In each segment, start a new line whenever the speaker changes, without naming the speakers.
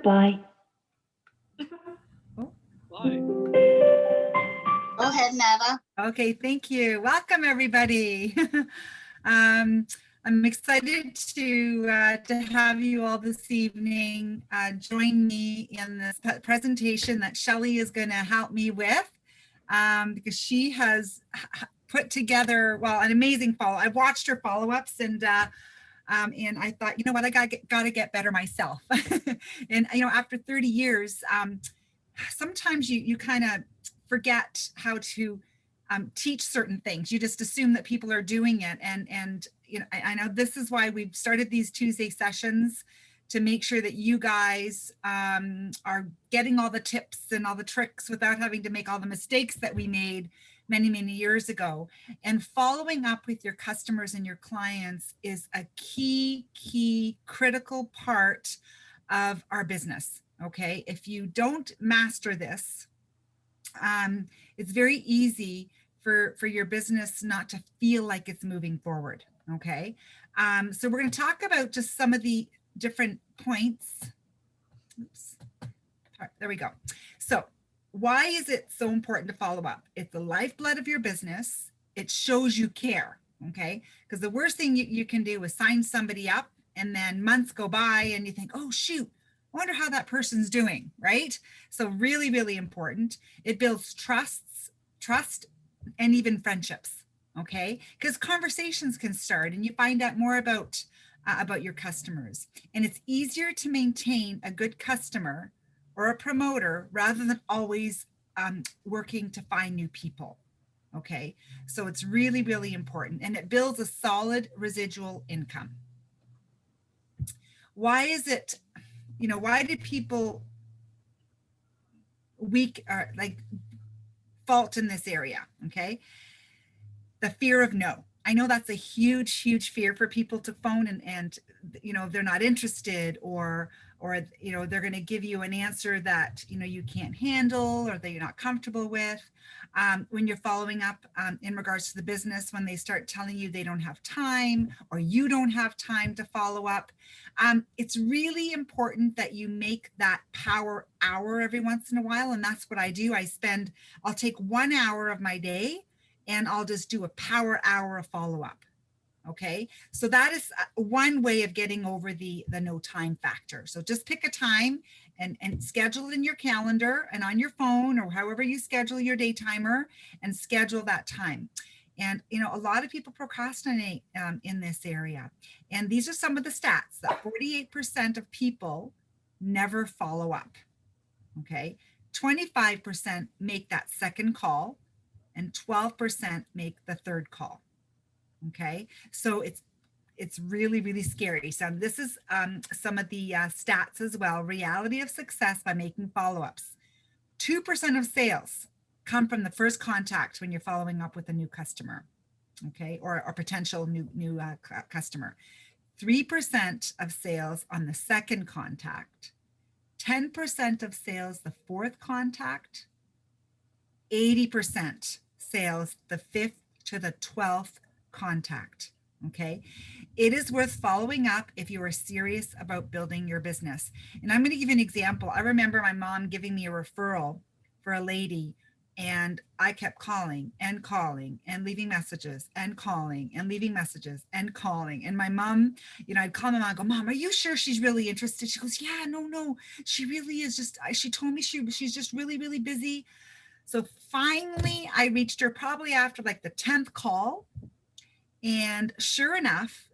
Goodbye.
Bye.
Go ahead, Nada.
Okay, thank you. Welcome, everybody. I'm excited to have you all this evening join me in this presentation that Shelley is going to help me with because she has put together, well, an amazing follow. I watched her follow-ups and I thought, you know what, I got to get better myself. And you know, after 30 years, sometimes you kind of forget how to teach certain things. You just assume that people are doing it. And you know, I know this is why we've started these Tuesday sessions, to make sure that you guys are getting all the tips and all the tricks without having to make all the mistakes that we made many, many years ago. And following up with your customers and your clients is a key critical part of our business. Okay, if you don't master this, it's very easy for your business not to feel like it's moving forward. Okay, so we're going to talk about just some of the different points. Oops. All right, there we go. So why is it so important to follow up? It's the lifeblood of your business. It shows you care. Okay, because the worst thing you can do is sign somebody up and then months go by and you think, oh shoot, I wonder how that person's doing, right? So really, really important. It builds trust, and even friendships, okay? Because conversations can start and you find out more about your customers. And it's easier to maintain a good customer or a promoter rather than always working to find new people, okay? So it's really, really important, and it builds a solid residual income. Why is it, you know, why do people fault in this area? Okay, the fear of no. I know that's a huge fear for people to phone and you know, they're not interested, or you know, they're going to give you an answer that, you know, you can't handle or that you're not comfortable with. When you're following up in regards to the business, when they start telling you they don't have time or you don't have time to follow up, it's really important that you make that power hour every once in a while. And that's what I do. I'll take 1 hour of my day and I'll just do a power hour of follow-up. Okay, so that is one way of getting over the no time factor. So just pick a time and schedule it in your calendar and on your phone or however you schedule your day timer, and schedule that time. And you know, a lot of people procrastinate in this area. And these are some of the stats that 48% of people never follow up. Okay, 25% make that second call, and 12% make the third call. Okay, so it's really scary. So this is some of the stats as well. Reality of success by making follow-ups. 2% of sales come from the first contact when you're following up with a new customer, okay, or a potential new customer. 3% of sales on the second contact. 10% of sales the fourth contact. 80% sales the 5th to the 12th contact. Okay, it is worth following up if you are serious about building your business. And I'm going to give you an example. I remember my mom giving me a referral for a lady, and I kept calling and leaving messages and calling and leaving messages and calling. And my mom, you know, I'd call my mom and go, Mom, are you sure she's really interested? She goes, yeah, no, she really is. Just, she told me she's just really busy. So finally I reached her probably after like the 10th call. And sure enough,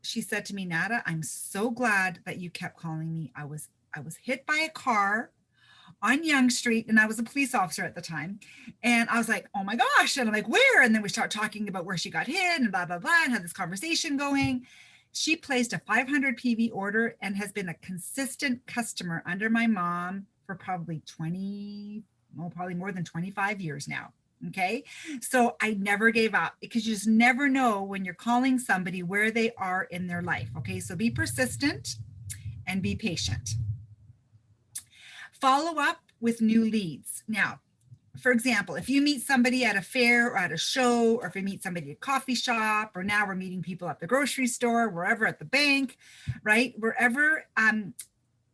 she said to me, Nada, I'm so glad that you kept calling me. I was hit by a car on Yonge Street, and I was a police officer at the time. And I was like, oh my gosh. And I'm like, where? And then we start talking about where she got hit and blah, blah, blah, and had this conversation going. She placed a 500 PV order and has been a consistent customer under my mom for probably probably more than 25 years now. Okay, so I never gave up, because you just never know when you're calling somebody where they are in their life. Okay, so be persistent and be patient. Follow up with new leads. Now, for example, if you meet somebody at a fair or at a show, or if you meet somebody at a coffee shop, or now we're meeting people at the grocery store, wherever, at the bank, right? Wherever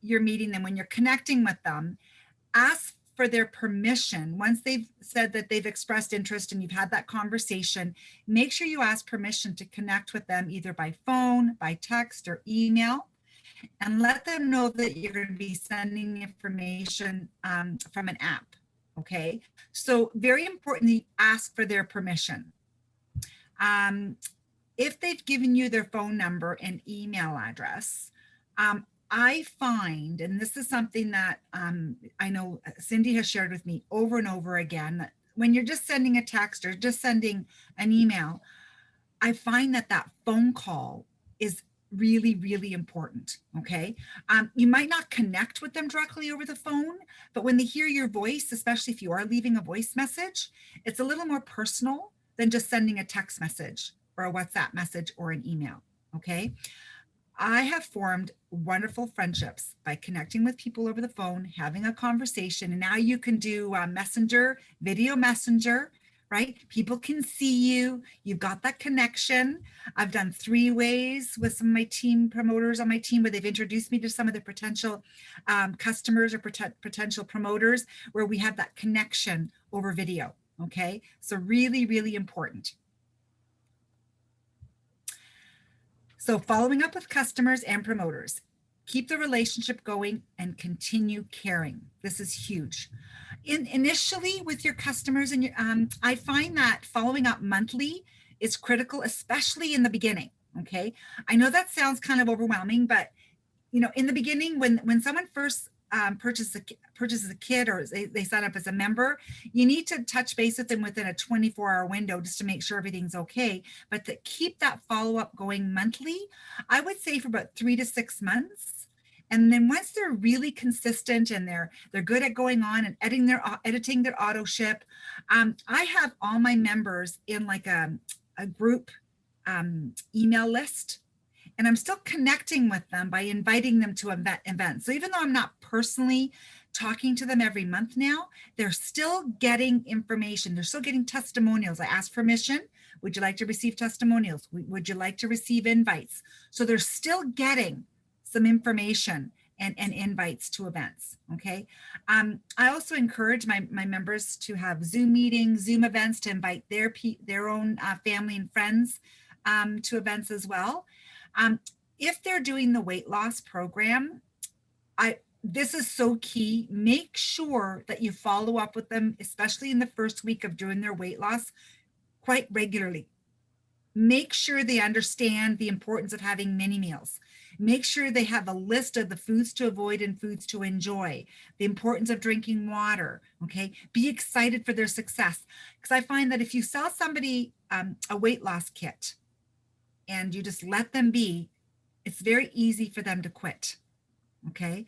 you're meeting them, when you're connecting with them, ask for their permission. Once they've said that they've expressed interest and you've had that conversation, make sure you ask permission to connect with them either by phone, by text, or email, and let them know that you're going to be sending information from an app. Okay, so very importantly, ask for their permission. If they've given you their phone number and email address, I find, and this is something that I know Cindy has shared with me over and over again, that when you're just sending a text or just sending an email, I find that that phone call is really, really important. Okay. You might not connect with them directly over the phone, but when they hear your voice, especially if you are leaving a voice message, it's a little more personal than just sending a text message or a WhatsApp message or an email. Okay. I have formed wonderful friendships by connecting with people over the phone, having a conversation, and now you can do Messenger, video messenger, right? People can see you. You've got that connection. I've done 3-ways with some of my team promoters on my team where they've introduced me to some of the potential customers or potential promoters where we have that connection over video. Okay, so really, really important. So following up with customers and promoters, keep the relationship going and continue caring. This is huge. Initially with your customers, and I find that following up monthly is critical, especially in the beginning. Okay, I know that sounds kind of overwhelming, but you know, in the beginning, when someone first purchases a kit or they sign up as a member, you need to touch base with them within a 24-hour window just to make sure everything's okay. But to keep that follow-up going monthly, I would say for about 3 to 6 months. And then once they're really consistent and they're good at going on and editing their auto ship, I have all my members in like a group email list. And I'm still connecting with them by inviting them to events. So even though I'm not personally talking to them every month now, they're still getting information. They're still getting testimonials. I ask permission. Would you like to receive testimonials? Would you like to receive invites? So they're still getting some information and invites to events. Okay. I also encourage my members to have Zoom meetings, Zoom events to invite their own family and friends to events as well. If they're doing the weight loss program, this is so key. Make sure that you follow up with them, especially in the first week of doing their weight loss, quite regularly. Make sure they understand the importance of having mini meals. Make sure they have a list of the foods to avoid and foods to enjoy, the importance of drinking water, okay? Be excited for their success. Because I find that if you sell somebody a weight loss kit, and you just let them be, it's very easy for them to quit, okay?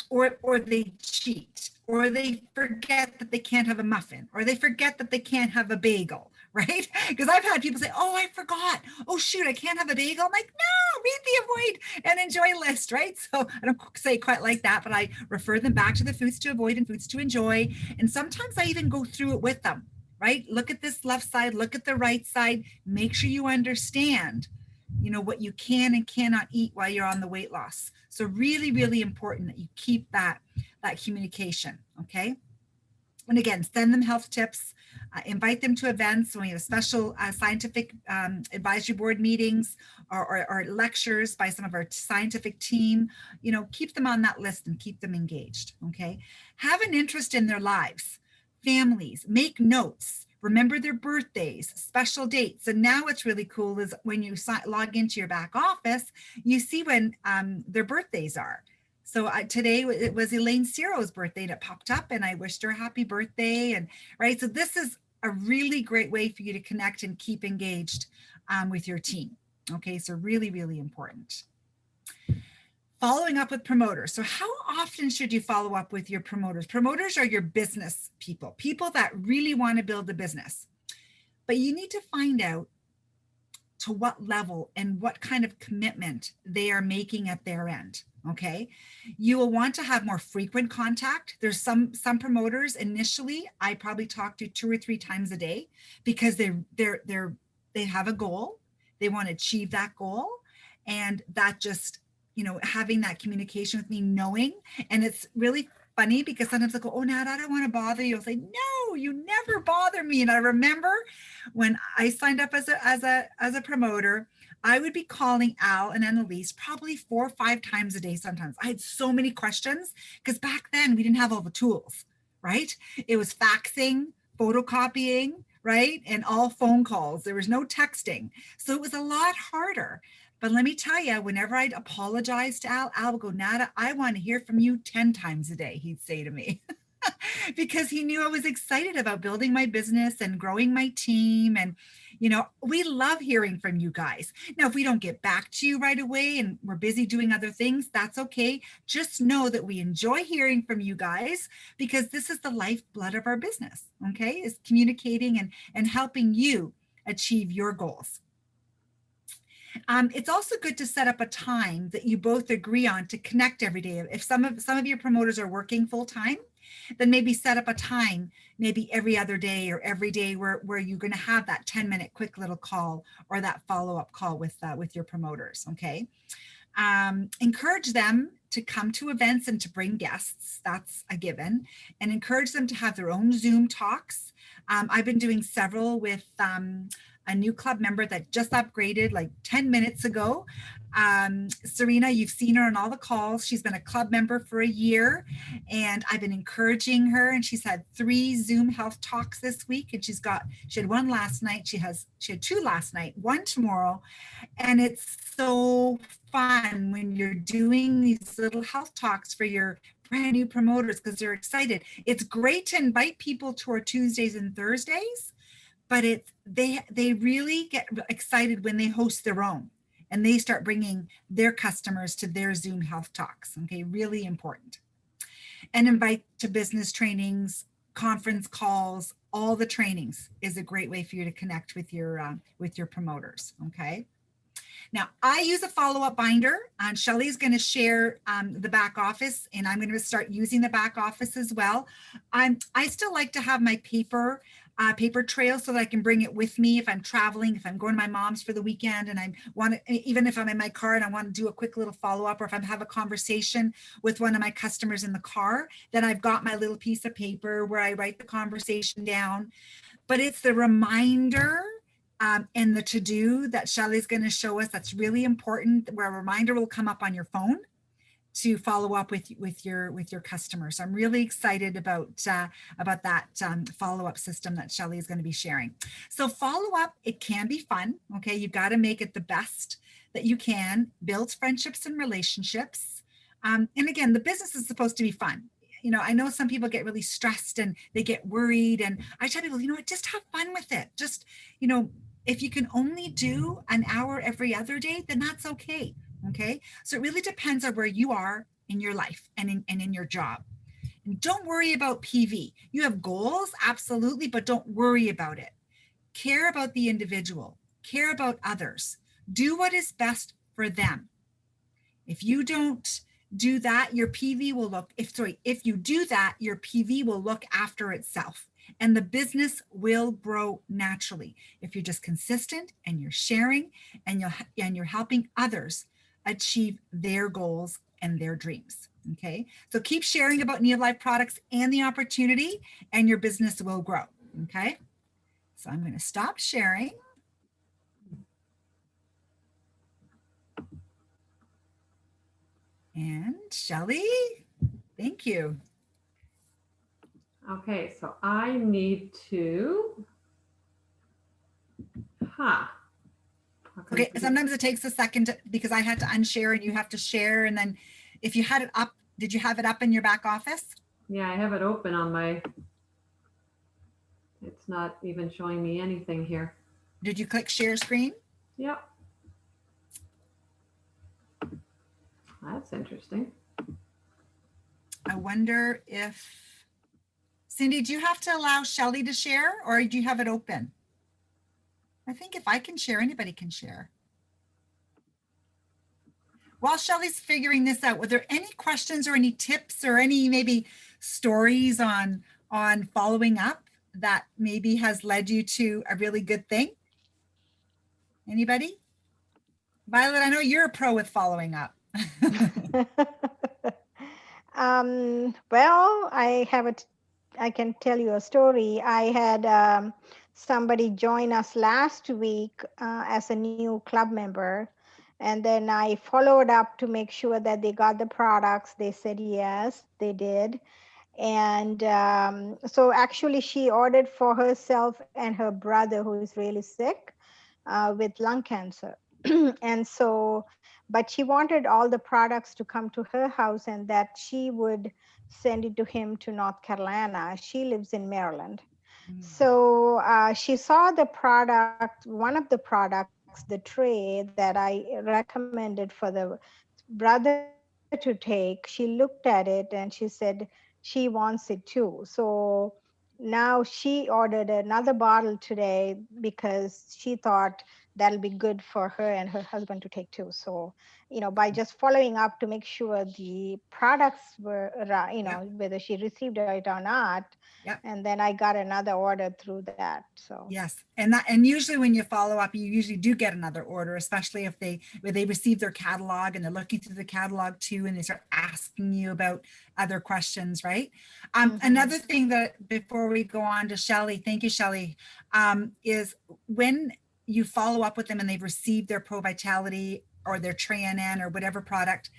Or they cheat, or they forget that they can't have a muffin, or they forget that they can't have a bagel, right? Because I've had people say, oh, I forgot. Oh, shoot, I can't have a bagel. I'm like, no, read the avoid and enjoy list, right? So I don't say quite like that, but I refer them back to the foods to avoid and foods to enjoy. And sometimes I even go through it with them. Right? Look at this left side, look at the right side, make sure you understand, you know, what you can and cannot eat while you're on the weight loss. So really, really important that you keep that communication, okay? And again, send them health tips, invite them to events when we have special scientific advisory board meetings or lectures by some of our scientific team, you know, keep them on that list and keep them engaged, okay? Have an interest in their lives. Families, make notes, remember their birthdays, special dates. And now what's really cool is when you log into your back office, you see when their birthdays are. So today it was Elaine Ciro's birthday and it popped up and I wished her a happy birthday. And right, so this is a really great way for you to connect and keep engaged with your team. Okay, so really, really important. Following up with promoters. So how often should you follow up with your promoters? Promoters are your business people, people that really want to build a business. But you need to find out to what level and what kind of commitment they are making at their end. Okay, you will want to have more frequent contact. There's some promoters initially I probably talk to 2 or 3 times a day because they have a goal. They want to achieve that goal, and that just, having that communication with me, knowing. And it's really funny because sometimes I go, oh, Nat, I don't want to bother you. I'll say, no, you never bother me. And I remember when I signed up as a promoter, I would be calling Al and Annalise probably 4 or 5 times a day sometimes. I had so many questions because back then we didn't have all the tools, right? It was faxing, photocopying, right? And all phone calls. There was no texting. So it was a lot harder. But let me tell you, whenever I'd apologize to Al would go, Nada, I want to hear from you 10 times a day, he'd say to me. Because he knew I was excited about building my business and growing my team. And, we love hearing from you guys. Now, if we don't get back to you right away and we're busy doing other things, that's okay. Just know that we enjoy hearing from you guys because this is the lifeblood of our business, okay? Is communicating and helping you achieve your goals. It's also good to set up a time that you both agree on to connect every day. If some of your promoters are working full time, then maybe set up a time, maybe every other day or every day where you're going to have that 10-minute quick little call or that follow-up call with your promoters, okay? Encourage them to come to events and to bring guests. That's a given. And encourage them to have their own Zoom talks. I've been doing several with a new club member that just upgraded like 10 minutes ago. Serena, you've seen her on all the calls. She's been a club member for a year and I've been encouraging her, and she's had 3 Zoom health talks this week, and she had one last night. She had 2 last night, 1 tomorrow. And it's so fun when you're doing these little health talks for your brand new promoters because they're excited. It's great to invite people to our Tuesdays and Thursdays, but they really get excited when they host their own and they start bringing their customers to their Zoom health talks. Okay, really important. And invite to business trainings, conference calls, all the trainings is a great way for you to connect with your promoters. Okay. Now, I use a follow-up binder. Shelly's going to share the back office, and I'm going to start using the back office as well. I still like to have my paper trail so that I can bring it with me if I'm traveling, if I'm going to my mom's for the weekend, and I want to, even if I'm in my car and I want to do a quick little follow-up, or if I have a conversation with one of my customers in the car, then I've got my little piece of paper where I write the conversation down. But it's the reminder and the to-do that Shelly's going to show us that's really important, where a reminder will come up on your phone to follow up with your customers. So I'm really excited about that follow-up system that Shelly is going to be sharing. So follow-up, it can be fun. Okay, you've got to make it the best that you can. Build friendships and relationships. And again, the business is supposed to be fun. I know some people get really stressed and they get worried, and I tell people, just have fun with it. Just, if you can only do an hour every other day, then that's okay. Okay. So it really depends on where you are in your life and in your job. And don't worry about PV. You have goals, absolutely, but don't worry about it. Care about the individual, care about others, do what is best for them. If you don't do that, your PV will look, if you do that, your PV will look after itself. And the business will grow naturally if you're just consistent and you're sharing and you're helping others achieve their goals and their dreams. Okay, so keep sharing about Neolife products and the opportunity, and your business will grow. Okay, so I'm going to stop sharing. And Shelly, thank you.
Okay, so I need to,
Okay, sometimes it takes a second because I had to unshare and you have to share. And then if you had it up, did you have it up in your back office?
Yeah, I have it open on my, it's not even showing me anything here.
Did you click share screen?
Yep. That's interesting.
I wonder if, Cindy, do you have to allow Shelly to share, or do you have it open? I think if I can share, anybody can share. While Shelly's figuring this out, were there any questions or any tips or any maybe stories on following up that maybe has led you to a really good thing? Anybody? Violet, I know you're a pro with following up.
Well, I can tell you a story. I had somebody join us last week as a new club member. And then I followed up to make sure that they got the products. They said yes, they did. And so actually, she ordered for herself and her brother, who is really sick with lung cancer. And so, but she wanted all the products to come to her house and that she would send it to him to North Carolina. She lives in Maryland.
Mm.
So she saw the product, one of the products, the tray that I recommended for the brother to take. She looked at it and she said she wants it too. So now she ordered another bottle today because she thought that'll be good for her and her husband to take too. So, by just following up to make sure the products were,
Yep.
whether she received it or not,
Yep.
and then I got another order through that. So,
Yes, and usually when you follow up, you usually do get another order, especially if they receive their catalog and they're looking through the catalog too, and they start asking you about other questions, right? Another thing that before we go on to Shelley, thank you, Shelley, is when you follow up with them and they've received their Pro Vitality or their Trianen or whatever product,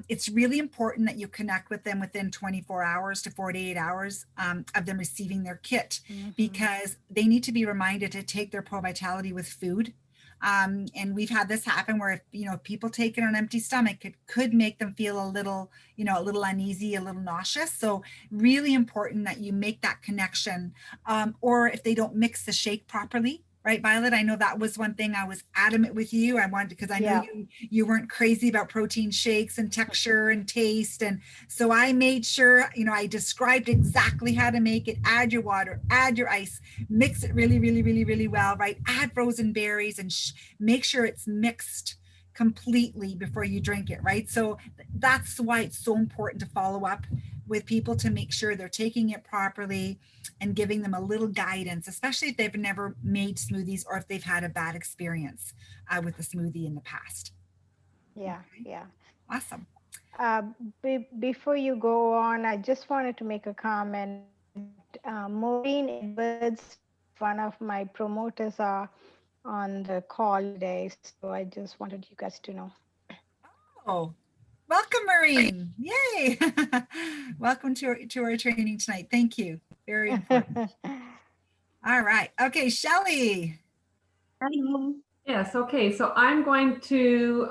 it's really important that you connect with them within 24 hours to 48 hours of them receiving their kit, because they need to be reminded to take their Pro Vitality with food. And we've had this happen where if people take it on an empty stomach, it could make them feel a little uneasy, a little nauseous. So really important that you make that connection. Or if they don't mix the shake properly, right, Violet? I know that was one thing I was adamant with you. I wanted, because I know you weren't crazy about protein shakes and texture and taste. And so I made sure, I described exactly how to make it. Add your water, add your ice, mix it really, really, really, really well, right? Add frozen berries and make sure it's mixed completely before you drink it, right? So that's why it's so important to follow up with people to make sure they're taking it properly and giving them a little guidance, especially if they've never made smoothies or if they've had a bad experience with the smoothie in the past.
yeah,
Okay.
yeah.
Awesome.
Before you go on, I just wanted to make a comment. Maureen Edwards, one of my promoters, are on the call today, so I just wanted you guys to know.
Oh, welcome, Maureen. Yay. Welcome to our training tonight. Thank you. Very important. All right. Okay, Shelley.
Hello.
Yes, okay, so I'm going to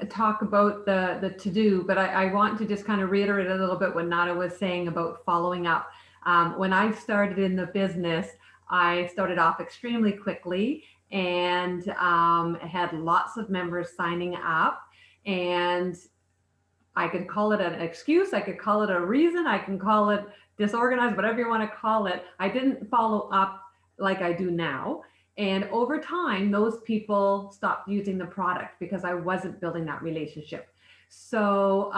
talk about the to-do, but I want to just kind of reiterate a little bit what Nada was saying about following up. When I started in the business, I started off extremely quickly and had lots of members signing up, and I could call it an excuse, I could call it a reason, I can call it disorganized, whatever you want to call it. I didn't follow up like I do now. And over time, those people stopped using the product because I wasn't building that relationship. So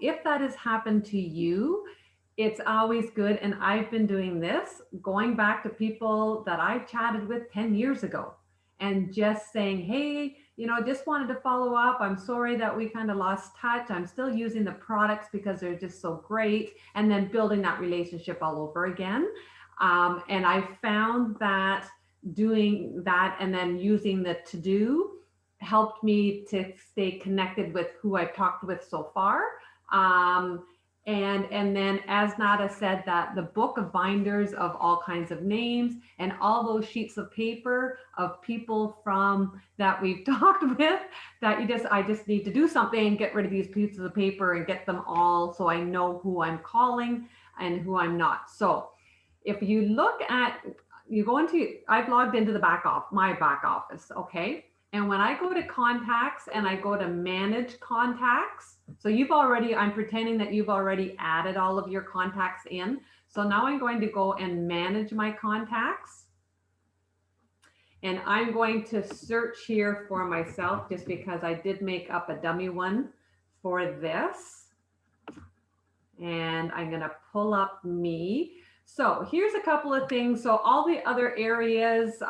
if that has happened to you, it's always good. And I've been doing this going back to people that I chatted with 10 years ago and just saying, hey, just wanted to follow up. I'm sorry that we kind of lost touch. I'm still using the products because they're just so great. And then building that relationship all over again. And I found that doing that and then using the to-do helped me to stay connected with who I've talked with so far. And then, as Nada said, that the book of binders of all kinds of names and all those sheets of paper of people from that we've talked with, that I just need to do something and get rid of these pieces of paper and get them all so I know who I'm calling and who I'm not. So if you look at, I've logged into my back office, okay? And when I go to contacts and I go to manage contacts, so I'm pretending that you've already added all of your contacts in. So now I'm going to go and manage my contacts. And I'm going to search here for myself just because I did make up a dummy one for this. And I'm going to pull up me. So here's a couple of things. So all the other areas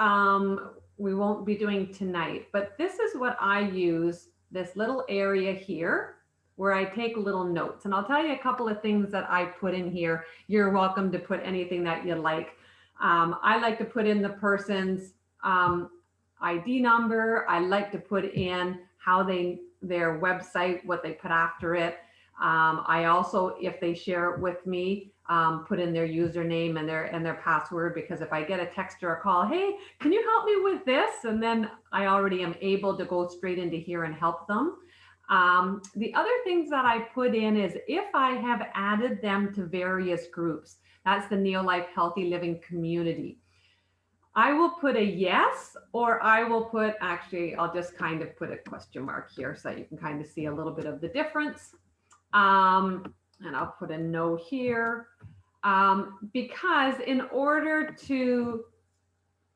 we won't be doing tonight, but this is what I use this little area here where I take little notes. And I'll tell you a couple of things that I put in here. You're welcome to put anything that you like. I like to put in the person's ID number. I like to put in how their website, what they put after it. I also, if they share it with me, put in their username and their password, because if I get a text or a call, hey, can you help me with this? And then I already am able to go straight into here and help them. The other things that I put in is if I have added them to various groups, that's the Neolife Healthy Living community. I will put a yes, or I will put, actually, I'll just kind of put a question mark here so you can kind of see a little bit of the difference. And I'll put a no here, because in order to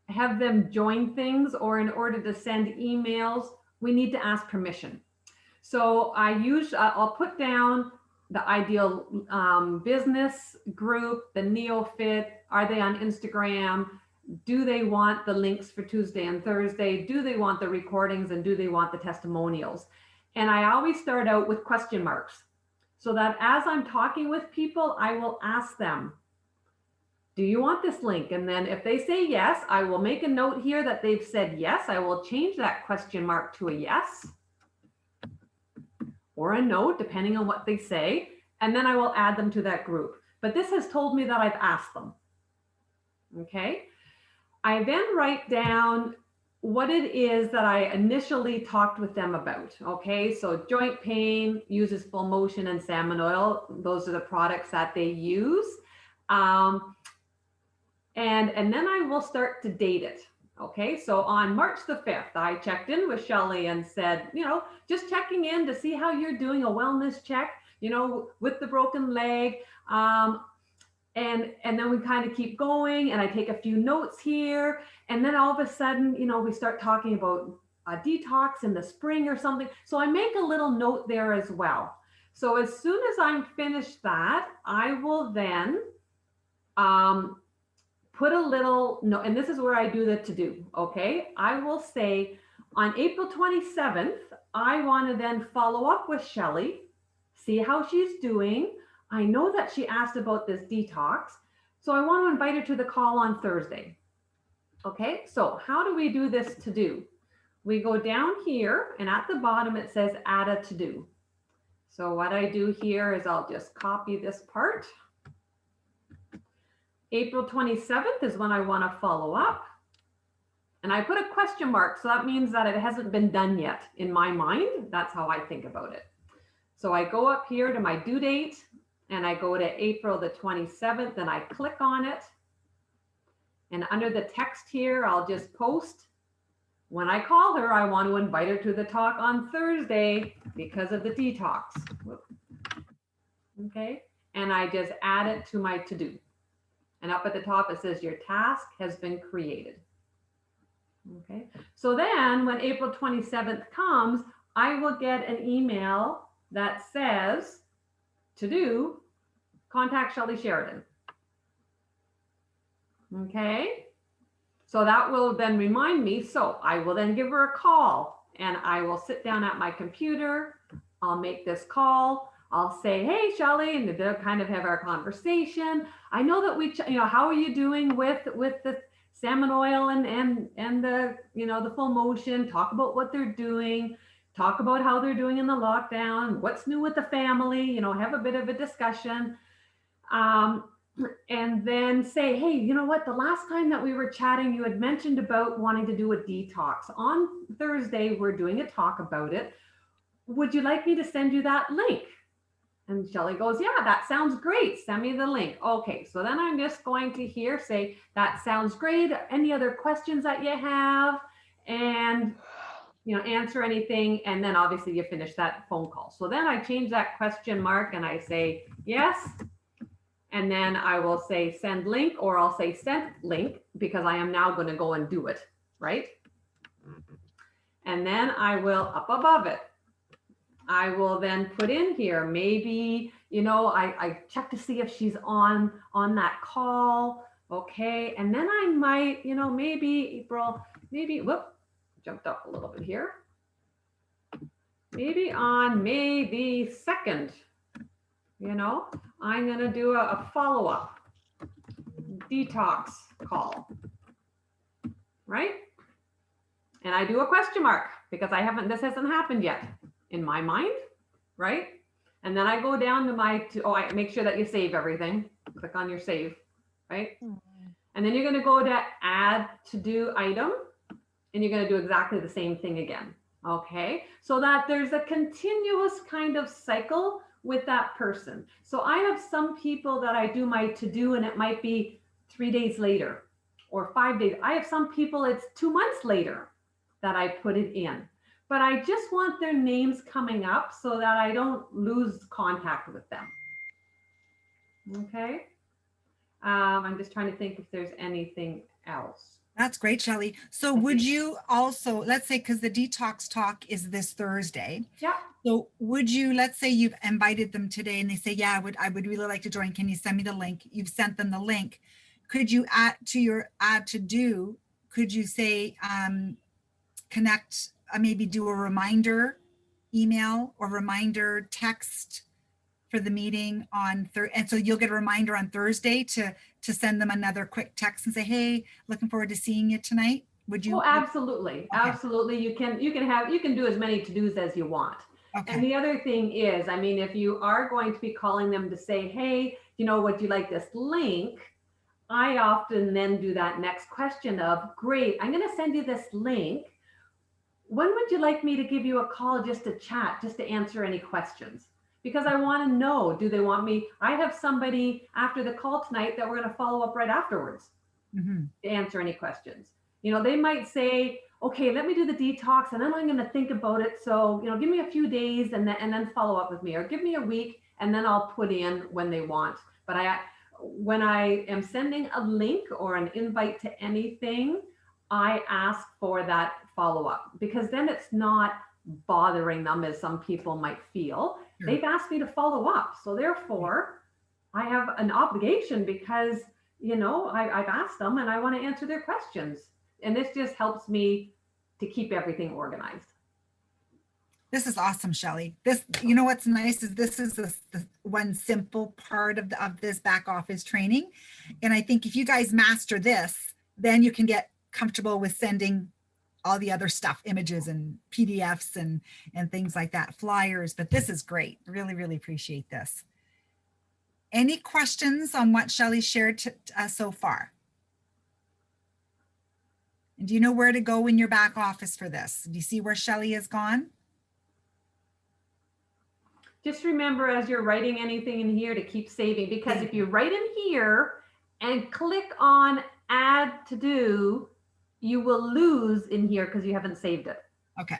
have them join things, or in order to send emails, we need to ask permission. So I'll put down the ideal business group, the NeoFit. Are they on Instagram? Do they want the links for Tuesday and Thursday? Do they want the recordings, and do they want the testimonials? And I always start out with question marks, so that as I'm talking with people, I will ask them, do you want this link? And then if they say yes, I will make a note here that they've said yes. I will change that question mark to a yes or a no, depending on what they say. And then I will add them to that group. But this has told me that I've asked them. Okay. I then write down what it is that I initially talked with them about. Okay, so joint pain uses Full Motion and salmon oil. Those are the products that they use. And then I will start to date it. Okay, so on March the 5th, I checked in with Shelley and said, just checking in to see how you're doing, a wellness check, with the broken leg. And then we kind of keep going, and I take a few notes here. And then all of a sudden, we start talking about a detox in the spring or something. So I make a little note there as well. So as soon as I'm finished that, I will then put a little note, and this is where I do the to do. Okay, I will say on April 27th, I want to then follow up with Shelley, see how she's doing. I know that she asked about this detox, so I want to invite her to the call on Thursday. Okay, so how do we do this to do? We go down here, and at the bottom it says add a to do. So what I do here is I'll just copy this part. April 27th is when I want to follow up. And I put a question mark, so that means that it hasn't been done yet in my mind. That's how I think about it. So I go up here to my due date, and I go to April the 27th, and I click on it. And under the text here, I'll just post, when I call her, I want to invite her to the talk on Thursday because of the detox. Okay, and I just add it to my to-do. And up at the top, it says your task has been created. Okay, so then when April 27th comes, I will get an email that says, to do, contact Shelley Sheridan. Okay, so that will then remind me. So I will then give her a call, and I will sit down at my computer. I'll make this call. I'll say, hey, Shelley, and they'll kind of have our conversation. I know that we, how are you doing with the salmon oil and the, the Full Motion? Talk about what they're doing. Talk about how they're doing in the lockdown. What's new with the family? Have a bit of a discussion. And then say, hey, you know what? The last time that we were chatting, you had mentioned about wanting to do a detox. On Thursday, we're doing a talk about it. Would you like me to send you that link? And Shelley goes, yeah, that sounds great. Send me the link. Okay, so then I'm just going to here say, that sounds great. Any other questions that you have? And, answer anything. And then obviously you finish that phone call. So then I change that question mark and I say, yes. And then I will say send link, or I'll say send link, because I am now going to go and do it, right? And then I will, up above it, I will then put in here, maybe, I check to see if she's on that call. Okay. And then I might, maybe April, whoop, jumped up a little bit here. maybe on May the 2nd, I'm going to do a follow-up detox call, right? And I do a question mark because this hasn't happened yet in my mind, right? And then I go down to I make sure that you save everything. Click on your save, right? And then you're going to go to add to do item, and you're going to do exactly the same thing again. Okay, so that there's a continuous kind of cycle with that person. So I have some people that I do my to do, and it might be 3 days later or 5 days. I have some people it's 2 months later that I put it in, but I just want their names coming up so that I don't lose contact with them. Okay. I'm just trying to think if there's anything else.
That's great, Shelley. So would you also, let's say, because the detox talk is this Thursday.
Yeah.
So would you, let's say you've invited them today and they say, yeah, I would really like to join. Can you send me the link? You've sent them the link. Could you add to your add to do, could you say, connect, maybe do a reminder email or reminder text for the meeting on and so you'll get a reminder on Thursday to send them another quick text and say, hey, looking forward to seeing you tonight. Would you?
Oh, absolutely. Okay. Absolutely. You can do as many to-dos as you want. Okay. And the other thing is, I mean, if you are going to be calling them to say, hey, would you like this link? I often then do that next question of, great, I'm going to send you this link. When would you like me to give you a call just to chat, just to answer any questions? Because I want to know, do they want me? I have somebody after the call tonight that we're going to follow up right afterwards to answer any questions. They might say, okay, let me do the detox and then I'm going to think about it. So, give me a few days and then follow up with me, or give me a week and then I'll put in when they want. But when I am sending a link or an invite to anything, I ask for that follow up, because then it's not bothering them as some people might feel. Sure. They've asked me to follow up. So therefore I have an obligation because, I've asked them and I want to answer their questions. And this just helps me to keep everything organized.
This is awesome, Shelley. This, what's nice is this is the one simple part of this back office training. And I think if you guys master this, then you can get comfortable with sending all the other stuff, images and PDFs and things like that, flyers. But this is great. Really, really appreciate this. Any questions on what Shelley shared to us so far? And do you know where to go in your back office for this? Do you see where Shelley has gone?
Just remember, as you're writing anything in here, to keep saving, because if you write in here and click on add to do, you will lose in here because you haven't saved it.
Okay.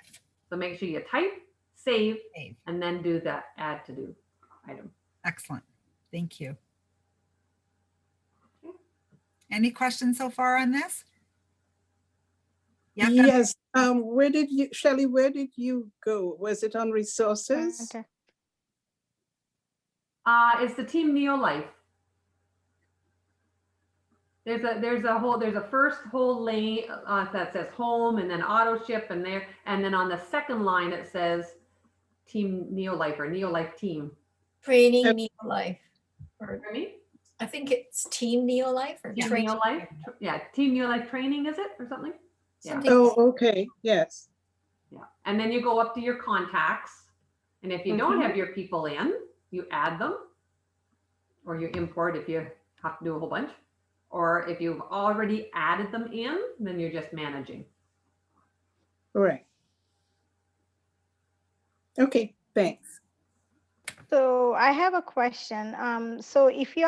So make sure you type, save, and then do that add to do item.
Excellent. Thank you. Okay. Any questions so far on this?
Yeah, yes. Where did you, Shelley, where did you go? Was it on resources?
Okay.
It's the Team Neolife. There's a first whole lane that says home, and then auto ship, and then on the second line it says Team Neolife or Neolife Team.
Training Neolife.
Pardon me?
I think it's Team Neolife or
Team
Training.
Neolife. Yeah, Team Neolife Training, is it, or something? Yeah.
Oh, okay. Yes.
Yeah, and then you go up to your contacts, and if you don't have your people in, you add them, or you import if you have to do a whole bunch. Or if you've already added them in, then you're just managing.
All right. Okay, thanks.
So I have a question. So if you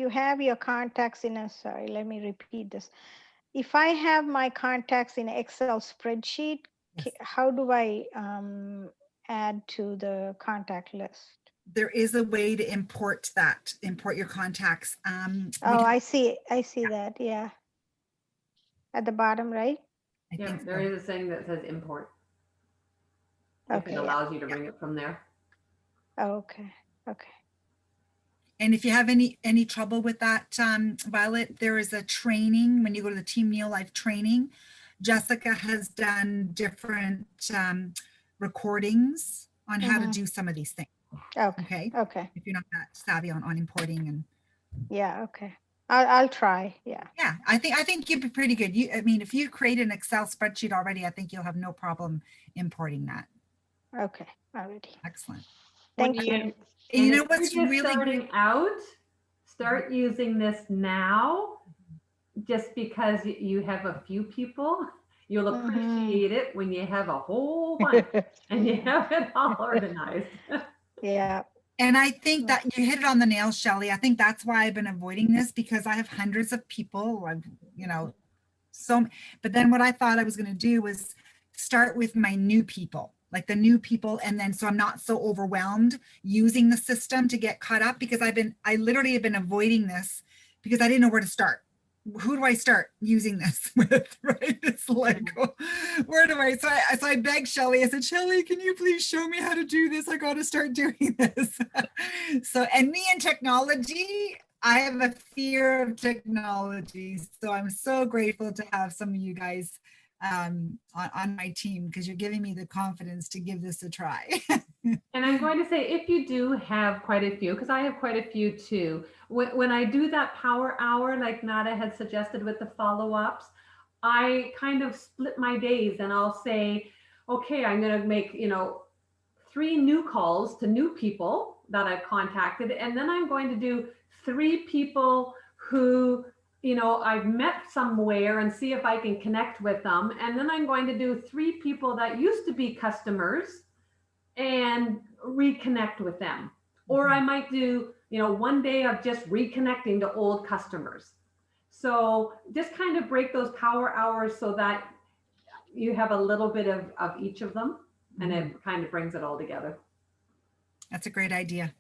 have your contacts in a, sorry, let me repeat this. If I have my contacts in Excel spreadsheet, yes, how do I add to the contact list?
There is a way to import your contacts.
Oh, I see that. Yeah. At the bottom, right?
Yeah, there is a thing that says import.
Okay.
It allows you to bring it from there.
Oh, okay. Okay.
And if you have any trouble with that, Violet, there is a training when you go to the Team Neolife training. Jessica has done different recordings on how to
Mhm.
do some of these things.
Okay,
Okay.
okay,
If you're not that savvy on importing and
yeah, okay. I'll try, yeah.
yeah, I think you'd be pretty good. I mean, if you create an Excel spreadsheet already, I think you'll have no problem importing that.
Okay, already.
Excellent.
Thank
And-
you.
And
And
you know
if
what's
you're just
really great?
starting out, start using this now, just because you have a few people. You'll
Mhm.
appreciate it when you have a whole bunch and you have it all organized.
Yeah,
And I think that you hit it on the nail, Shelley. I think that's why I've been avoiding this, because I have hundreds of people. I've, you know, but then what I thought I was going to do was start with my new people, like the new people. And then, so I'm not so overwhelmed using the system to get caught up, because I literally have been avoiding this because I didn't know where to start. Who do I start using this with, right? It's like, where do I, so I begged Shelley, I said, Shelley, can you please show me how to do this? I got to start doing this. So, and me and technology, I have a fear of technology. So I'm so grateful to have some of you guys on my team, because you're giving me the confidence to give this a try.
And I'm going to say, if you do have quite a few, because I have quite a few too, when I do that power hour, like Nada had suggested with the follow-ups, I kind of split my days and I'll say, okay, I'm going to make, 3 new calls to new people that I've contacted. And then I'm going to do 3 people who, I've met somewhere and see if I can connect with them. And then I'm going to do 3 people that used to be customers and reconnect with them. Or I might do, one day of just reconnecting to old customers. So just kind of break those power hours so that you have a little bit of each of them, and it kind of brings it all together.
That's a great idea.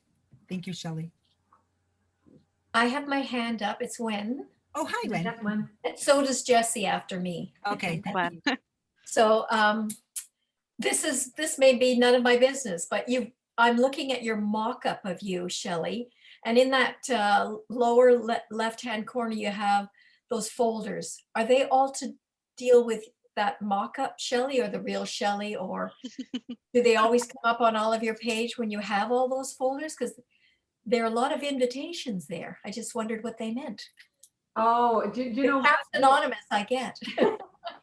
Thank you, Shelley.
I have my hand up. It's Wen.
Oh, hi, Wen.
That one.
And so does Jesse after me.
Okay.
Gwen.
So this may be none of my business, but I'm looking at your mock-up of you, Shelley. And in that lower left-hand corner, you have those folders. Are they all to deal with that mock-up Shelley, or the real Shelley, or do they always come up on all of your page when you have all those folders? Because there are a lot of invitations there. I just wondered what they meant.
Oh, do you know?
Perhaps anonymous, I get.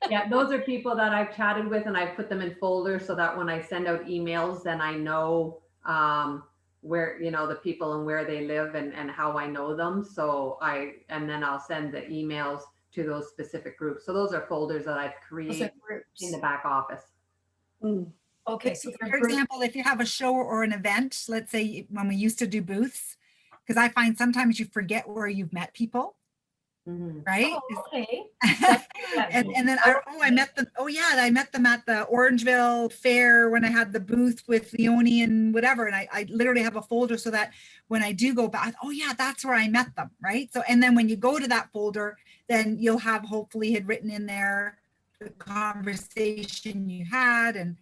Yeah, those are people that I've chatted with, and I put them in folders so that when I send out emails, then I know where, the people and where they live and how I know them. So and then I'll send the emails to those specific groups. So those are folders that I've
Those are
created in the
groups.
back office.
Okay, so they're
For
groups.
example, if you have a show or an event, let's say when we used to do booths, because I find sometimes you forget where you've met people,
Mhm.
right?
Oh, okay.
And then I met them. Oh yeah, I met them at the Orangeville Fair when I had the booth with Leonie and whatever. And I literally have a folder so that when I do go back, oh yeah, that's where I met them, right? So, and then when you go to that folder, then you'll have hopefully had written in there the conversation you had, and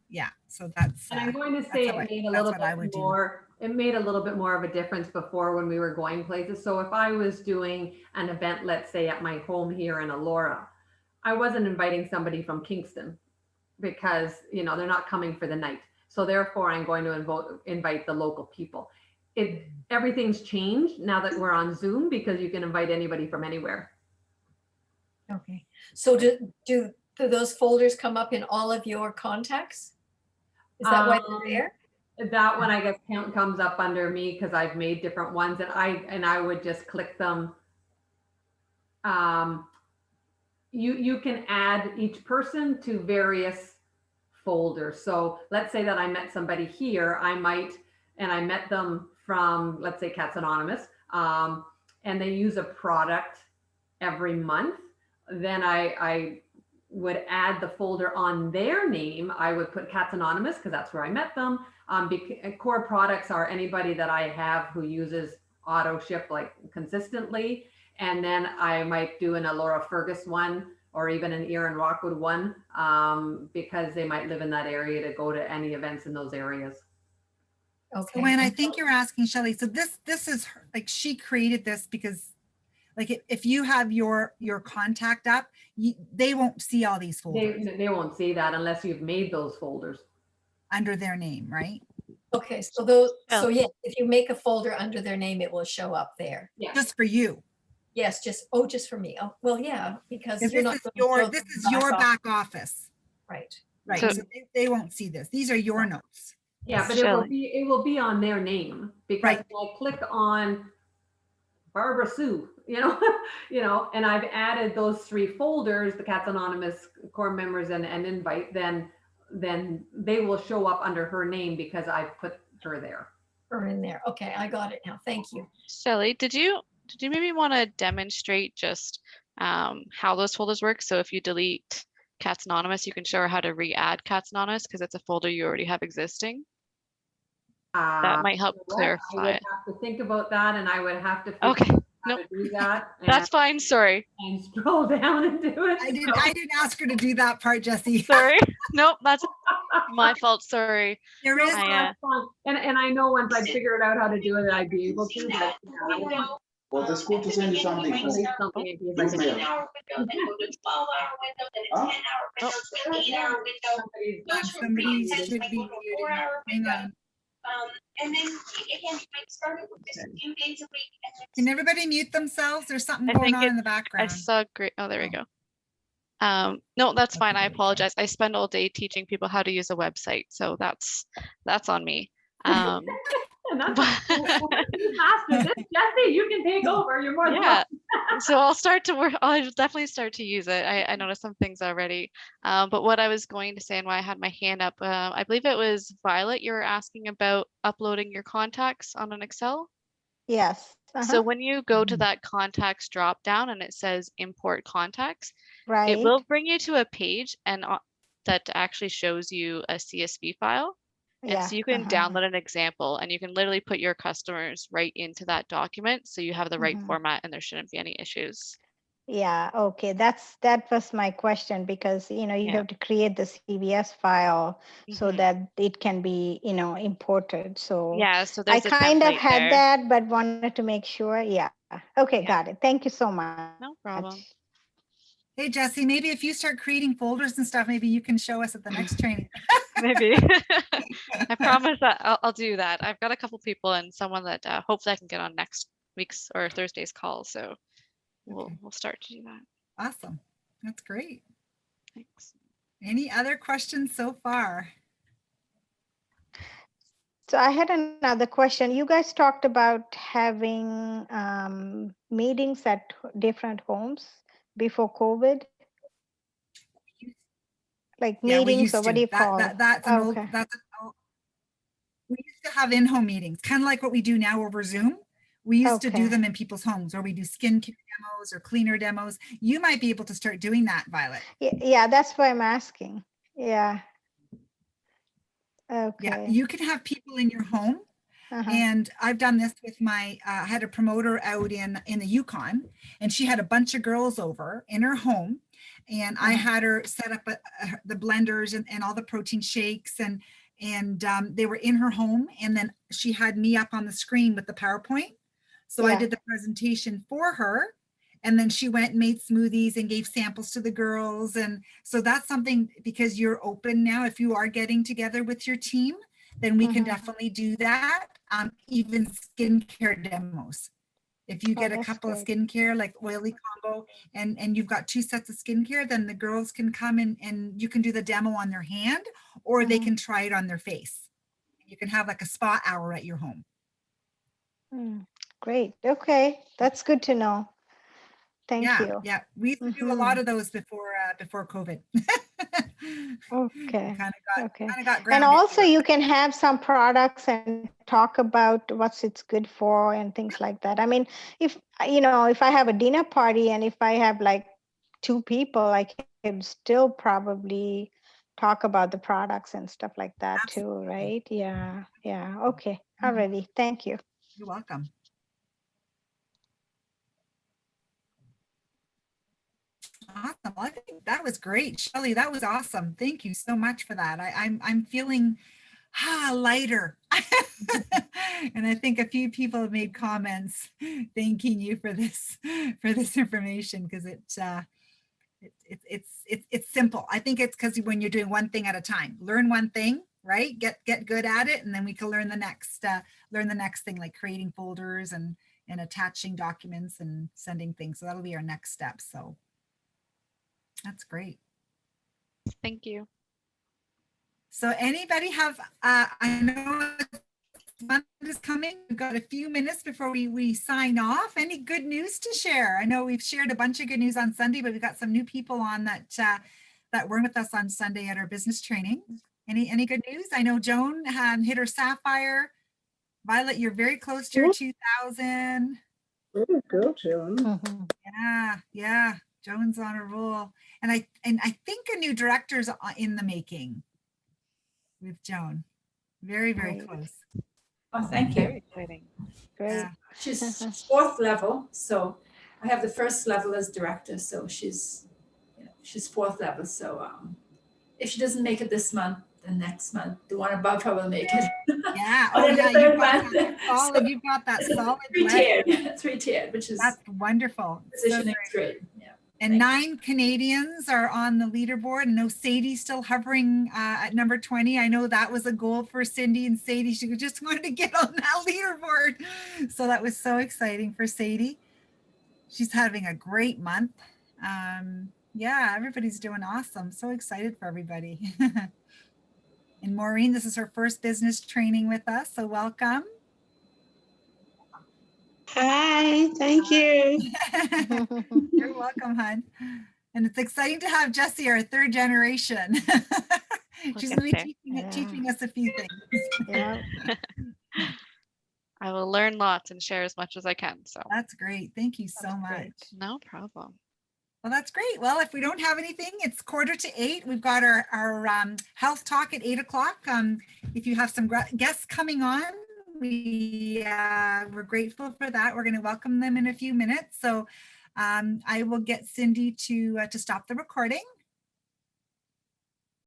yeah. So that's.
And I'm going to say
that's
it made a
that's
little
what I
bit
would do.
more. It made a little bit more of a difference before when we were going places. So if I was doing an event, let's say at my home here in Elora, I wasn't inviting somebody from Kingston because they're not coming for the night. So therefore, I'm going to invite the local people. Everything's changed now that we're on Zoom because you can invite anybody from anywhere.
Okay. So do those folders come up in all of your contacts? Is that why they're there?
That one, I guess, comes up under me because I've made different ones, and I would just click them. You can add each person to various folders. So let's say that I met somebody here, and I met them from, let's say, Cats Anonymous, and they use a product every month. Then I would add the folder on their name. I would put Cats Anonymous because that's where I met them. Core products are anybody that I have who uses auto ship like consistently. And then I might do an Elora Fergus one or even an Erin Rockwood one because they might live in that area to go to any events in those areas.
Okay.
So when I think you're asking Shelley, so this is like she created this because Like if you have your contact up, they won't see all these folders
They won't see that unless you've made those folders.
under their name, right?
Okay, so those,
Oh.
so yeah, if you make a folder under their name, it will show up there.
Yeah.
Just for you.
Yes, just for me. Oh, well, yeah, because
Because
you're
this
not.
is
gonna
your
show
this
them
is
back
your
off.
back office,
Right.
right?
So-
So they won't see this. These are your notes.
Yeah, but
Shelley.
it will be on their name because
Right.
when I click on Barbara Sue, and I've added those 3 folders, the Cats Anonymous core members and invite, then they will show up under her name because I've put her there.
Or in there. Okay, I got it now. Thank you.
Shelley, did you maybe want to demonstrate just how those folders work? So if you delete Cats Anonymous, you can show her how to re-add Cats Anonymous because it's a folder you already have existing. That might help
I would
clarify it.
have to think about that, and I would have to
Okay,
figure out how
nope.
to do that.
That's fine. Sorry.
and scroll down and do it.
I didn't ask her to do that part, Jessie.
Sorry. Nope, that's my fault. Sorry.
There
No,
is
I,
that's fine. And I know once I figure it out how to do it, I'd be able to. But,
Well, the school to send you something.
something in case I
Yes,
can-
ma'am.
somebody should be muted. Hang on.
And then again, I started with just a few days a week. And then
Can everybody mute themselves? There's something
I
going
think
on in the
I
background.
saw great. Oh, there we go. No, that's fine. I apologize. I spend all day teaching people how to use a website, so that's on me.
And that's
But-
you mastered this, Jesse. You can take over. You're more than
Yeah.
welcome.
So I'll start to work. I'll definitely start to use it. I noticed some things already. But what I was going to say and why I had my hand up, I believe it was Violet. You were asking about uploading your contacts on an Excel.
Yes.
So when you go to
Mhm.
that contacts drop down and it says import contacts,
Right.
it will bring you to a page and that actually shows you a CSV file. And
Yeah.
so you can download an example and you can literally put your customers right into that document. So you have the right
Mhm.
format and there shouldn't be any issues.
Yeah, okay. That was my question because you
Yeah.
have to create the CVS file so
Mhm.
that it can be, imported. So
Yeah, so
I
there's a
kind of
template
had
there.
that, but wanted to make sure. Yeah. Okay,
Yeah.
got it. Thank you so much.
No problem.
Hey, Jessie, maybe if you start creating folders and stuff, maybe you can show us at the next training.
Maybe. I promise that I'll do that. I've got a couple people and someone that hopefully I can get on next week's or Thursday's call. So
Okay.
we'll start to do that.
Awesome. That's great.
Thanks.
Any other questions so far?
So I had another question. You guys talked about having meetings at different homes before COVID? Like
Yeah, we
meetings
used
or what
to.
do you call it?
That's an old,
Okay.
we used to have in-home meetings, kind of like what we do now over Zoom. We used to do
Okay.
them in people's homes, or we do skin care demos or cleaner demos. You might be able to start doing that, Violet.
Yeah, that's why I'm asking. Yeah.
Yeah,
Okay.
you can have people in your home.
Uh-huh.
And I've done this with I had a promoter out in the Yukon, and she had a bunch of girls over in her home, and I had her set up the blenders and all the protein shakes, and they were in her home, and then she had me up on the screen with the PowerPoint. So I
Yeah.
did the presentation for her, and then she went and made smoothies and gave samples to the girls. And so that's something, because you're open now, if you are getting together with your team, then we can
Mhm.
definitely do that. Even skincare demos. If you
Oh,
get a
that's
couple of
great.
skincare, like oily combo, and you've got 2 sets of skincare, then the girls can come and you can do the demo on their hand, or they
Mhm.
can try it on their face. You can have like a spa hour at your home.
Great. Okay. That's good to know. Thank
Yeah,
you.
yeah. We used to do a lot of those before COVID.
Okay.
Kind of
Okay.
got
And
grounded
also
to it.
you can have some products and talk about what's it's good for and things like that. I mean, if I have a dinner party and if I have like 2 people, I can still probably talk about the products and stuff like that too,
Absolutely.
right? Yeah. Yeah. Okay.
Mhm.
Alrighty. Thank you.
You're welcome. Awesome. Well, I think that was great, Shelley. That was awesome. Thank you so much for that. I'm feeling lighter. And I think a few people have made comments thanking you for this information, because it's simple. I think it's because when you're doing one thing at a time, learn one thing, right? Get good at it, and then we can learn the next thing, like creating folders and attaching documents and sending things. So that'll be our next step. So that's great.
Thank you.
So anybody have, I know month is coming. We've got a few minutes before we sign off. Any good news to share? I know we've shared a bunch of good news on Sunday, but we've got some new people on that weren't with us on Sunday at our business training. Any good news? I know Joan hit her Sapphire. Violet, you're very close to your 2000.
Very good, Joan.
Yeah. Joan's on a roll. And I think a new director's in the making with Joan. Very
Great.
close.
Oh, thank you.
Very exciting.
Great.
Yeah.
She's 4th level, so I have the 1st level as director, so she's 4th level. So if she doesn't make it this month, then next month, the one above her will make it.
Yeah.
Or
Oh,
then the
yeah.
third month.
You've got that solid.
Three-tiered, which is
That's wonderful. So
positioning
great.
is great. Yeah.
And 9 Canadians are on the leaderboard. I know Sadie's still hovering at number 20. I know that was a goal for Cindy and Sadie. She just wanted to get on that leaderboard. So that was so exciting for Sadie. She's having a great month. Yeah, everybody's doing awesome. So excited for everybody. And Maureen, this is her first business training with us. So welcome.
Hi, thank you.
You're welcome, hon. And it's exciting to have Jessie, our 3rd generation. She's going to be teaching us a few things.
Yeah.
I will learn lots and share as much as I can. So
That's great. Thank you so
That's
much.
great.
no problem.
Well, that's great. Well, if we don't have anything, it's 7:45. We've got our health talk at 8 o'clock. If you have some guests coming on, we're grateful for that. We're going to welcome them in a few minutes. So I will get Cindy to stop the recording.